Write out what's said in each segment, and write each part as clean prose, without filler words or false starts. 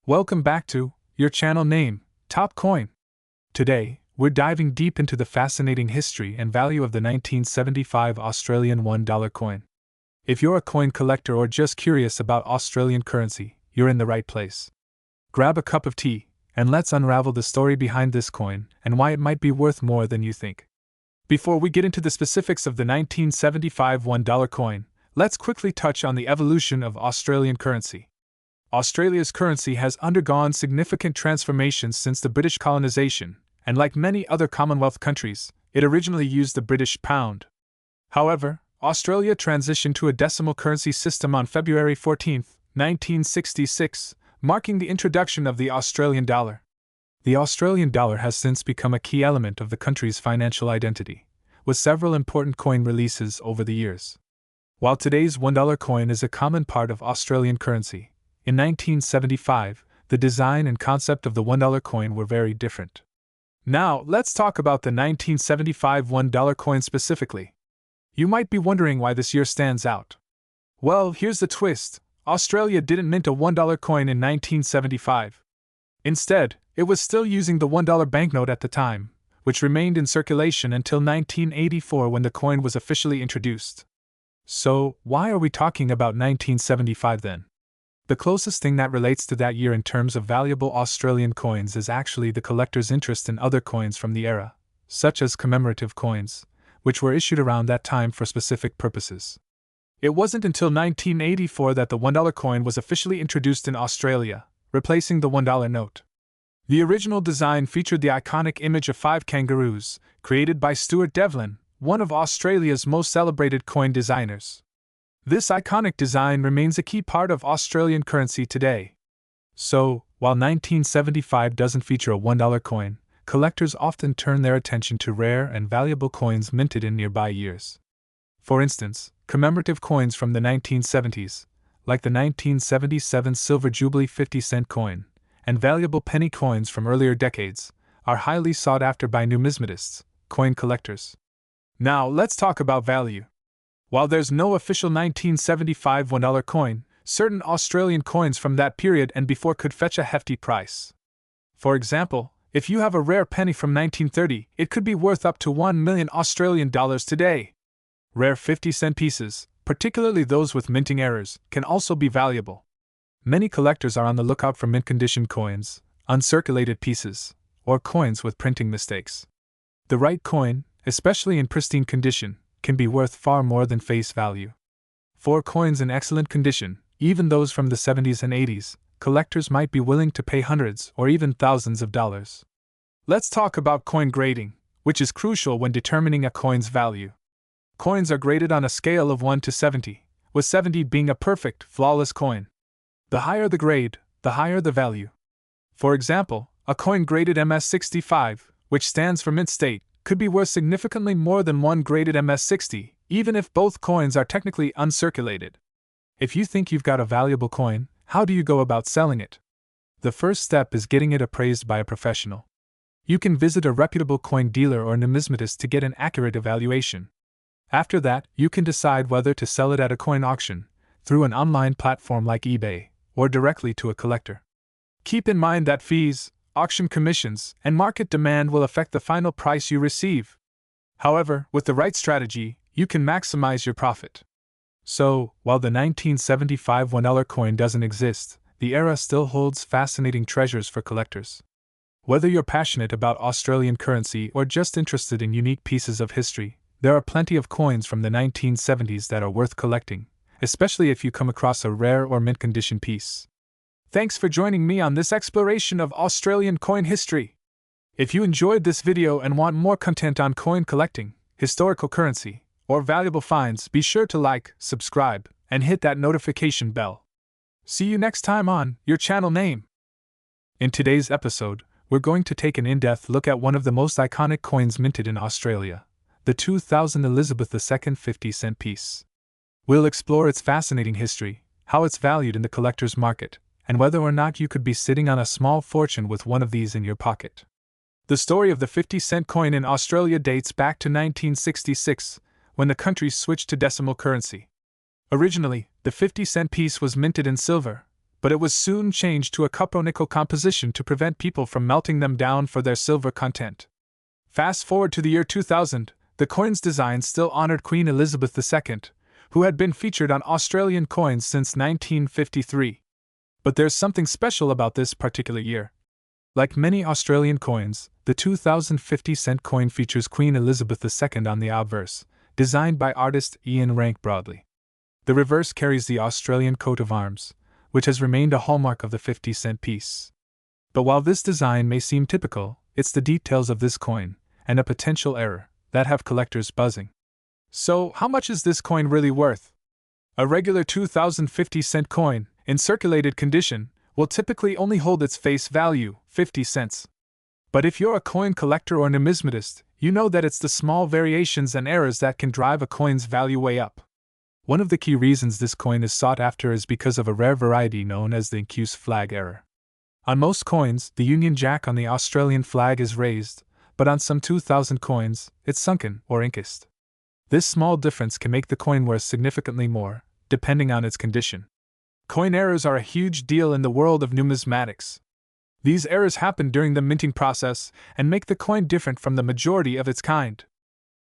Welcome back to your channel name, Top Coin. Today, we're diving deep into the fascinating history and value of the 1975 Australian $1 coin. If you're a coin collector or just curious about Australian currency, you're in the right place. Grab a cup of tea, and let's unravel the story behind this coin and why it might be worth more than you think. Before we get into the specifics of the 1975 $1 coin, let's quickly touch on the evolution of Australian currency. Australia's currency has undergone significant transformations since the British colonisation, and like many other Commonwealth countries, it originally used the British pound. However, Australia transitioned to a decimal currency system on February 14, 1966, marking the introduction of the Australian dollar. The Australian dollar has since become a key element of the country's financial identity, with several important coin releases over the years. While today's $1 coin is a common part of Australian currency, in 1975, the design and concept of the $1 coin were very different. Now, let's talk about the 1975 $1 coin specifically. You might be wondering why this year stands out. Well, here's the twist. Australia didn't mint a $1 coin in 1975. Instead, it was still using the $1 banknote at the time, which remained in circulation until 1984 when the coin was officially introduced. So, why are we talking about 1975 then? The closest thing that relates to that year in terms of valuable Australian coins is actually the collector's interest in other coins from the era, such as commemorative coins, which were issued around that time for specific purposes. It wasn't until 1984 that the $1 coin was officially introduced in Australia, replacing the $1 note. The original design featured the iconic image of 5 kangaroos, created by Stuart Devlin, one of Australia's most celebrated coin designers. This iconic design remains a key part of Australian currency today. So, while 1975 doesn't feature a $1 coin, collectors often turn their attention to rare and valuable coins minted in nearby years. For instance, commemorative coins from the 1970s, like the 1977 Silver Jubilee 50-cent coin, and valuable penny coins from earlier decades, are highly sought after by numismatists, coin collectors. Now, let's talk about value. While there's no official 1975 $1 coin, certain Australian coins from that period and before could fetch a hefty price. For example, if you have a rare penny from 1930, it could be worth up to $1 million Australian dollars today. Rare 50-cent pieces, particularly those with minting errors, can also be valuable. Many collectors are on the lookout for mint-condition coins, uncirculated pieces, or coins with printing mistakes. The right coin, especially in pristine condition, can be worth far more than face value. For coins in excellent condition, even those from the 70s and 80s, collectors might be willing to pay hundreds or even thousands of dollars. Let's talk about coin grading, which is crucial when determining a coin's value. Coins are graded on a scale of 1 to 70, with 70 being a perfect, flawless coin. The higher the grade, the higher the value. For example, a coin graded MS65, which stands for mint state, could be worth significantly more than one graded MS60, even if both coins are technically uncirculated. If you think you've got a valuable coin, how do you go about selling it? The first step is getting it appraised by a professional. You can visit a reputable coin dealer or numismatist to get an accurate evaluation. After that, you can decide whether to sell it at a coin auction, through an online platform like eBay, or directly to a collector. Keep in mind that fees, auction commissions, and market demand will affect the final price you receive. However, with the right strategy, you can maximize your profit. So, while the 1975 $1 coin doesn't exist, the era still holds fascinating treasures for collectors. Whether you're passionate about Australian currency or just interested in unique pieces of history, there are plenty of coins from the 1970s that are worth collecting, especially if you come across a rare or mint-condition piece. Thanks for joining me on this exploration of Australian coin history. If you enjoyed this video and want more content on coin collecting, historical currency, or valuable finds, be sure to like, subscribe, and hit that notification bell. See you next time on your channel name. In today's episode, we're going to take an in-depth look at one of the most iconic coins minted in Australia, the 2000 Elizabeth II 50-cent piece. We'll explore its fascinating history, how it's valued in the collector's market, and whether or not you could be sitting on a small fortune with one of these in your pocket. The story of the 50-cent coin in Australia dates back to 1966, when the country switched to decimal currency. Originally, the 50-cent piece was minted in silver, but it was soon changed to a cupronickel composition to prevent people from melting them down for their silver content. Fast forward to the year 2000, the coin's design still honored Queen Elizabeth II, who had been featured on Australian coins since 1953. But there's something special about this particular year. Like many Australian coins, the 2050-cent coin features Queen Elizabeth II on the obverse, designed by artist Ian Rank Broadley. The reverse carries the Australian coat of arms, which has remained a hallmark of the 50-cent piece. But while this design may seem typical, it's the details of this coin, and a potential error, that have collectors buzzing. So, how much is this coin really worth? A regular 2050-cent coin, in circulated condition, will typically only hold its face value, 50 cents. But if you're a coin collector or numismatist, you know that it's the small variations and errors that can drive a coin's value way up. One of the key reasons this coin is sought after is because of a rare variety known as the incuse flag error. On most coins, the Union Jack on the Australian flag is raised, but on some 2000 coins, it's sunken or inkised. This small difference can make the coin worth significantly more, depending on its condition. Coin errors are a huge deal in the world of numismatics. These errors happen during the minting process and make the coin different from the majority of its kind.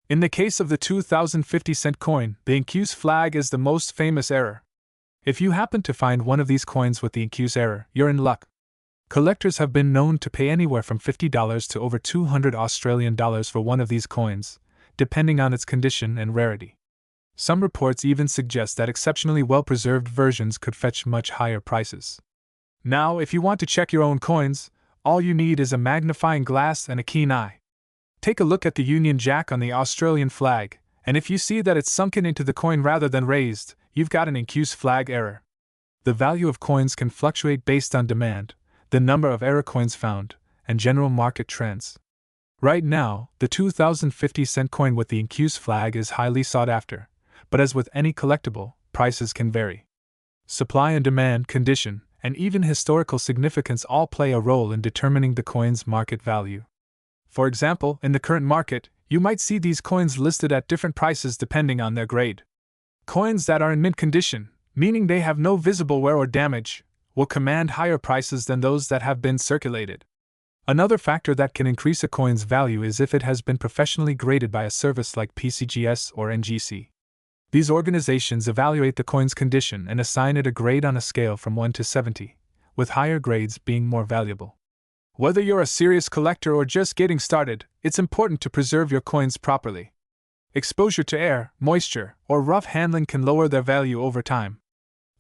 In the case of the 2050-cent coin, the incuse flag is the most famous error. If you happen to find one of these coins with the incuse error, you're in luck. Collectors have been known to pay anywhere from $50 to over $200 Australian dollars for one of these coins, depending on its condition and rarity. Some reports even suggest that exceptionally well-preserved versions could fetch much higher prices. Now, if you want to check your own coins, all you need is a magnifying glass and a keen eye. Take a look at the Union Jack on the Australian flag, and if you see that it's sunken into the coin rather than raised, you've got an incuse flag error. The value of coins can fluctuate based on demand, the number of error coins found, and general market trends. Right now, the 2050-cent coin with the incuse flag is highly sought after, but as with any collectible, prices can vary. Supply and demand, condition, and even historical significance all play a role in determining the coin's market value. For example, in the current market, you might see these coins listed at different prices depending on their grade. Coins that are in mint condition, meaning they have no visible wear or damage, will command higher prices than those that have been circulated. Another factor that can increase a coin's value is if it has been professionally graded by a service like PCGS or NGC. These organizations evaluate the coin's condition and assign it a grade on a scale from 1 to 70, with higher grades being more valuable. Whether you're a serious collector or just getting started, it's important to preserve your coins properly. Exposure to air, moisture, or rough handling can lower their value over time.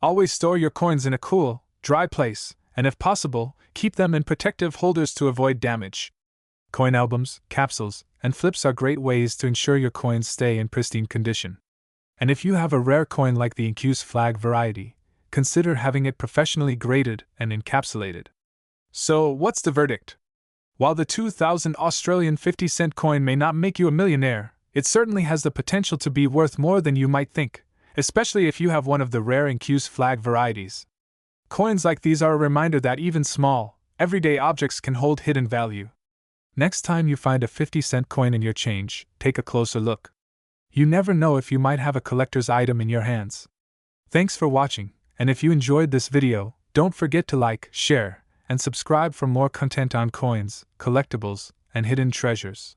Always store your coins in a cool, dry place, and if possible, keep them in protective holders to avoid damage. Coin albums, capsules, and flips are great ways to ensure your coins stay in pristine condition. And if you have a rare coin like the incuse flag variety, consider having it professionally graded and encapsulated. So, what's the verdict? While the 2000 Australian 50-cent coin may not make you a millionaire, it certainly has the potential to be worth more than you might think, especially if you have one of the rare incuse flag varieties. Coins like these are a reminder that even small, everyday objects can hold hidden value. Next time you find a 50-cent coin in your change, take a closer look. You never know if you might have a collector's item in your hands. Thanks for watching, and if you enjoyed this video, don't forget to like, share, and subscribe for more content on coins, collectibles, and hidden treasures.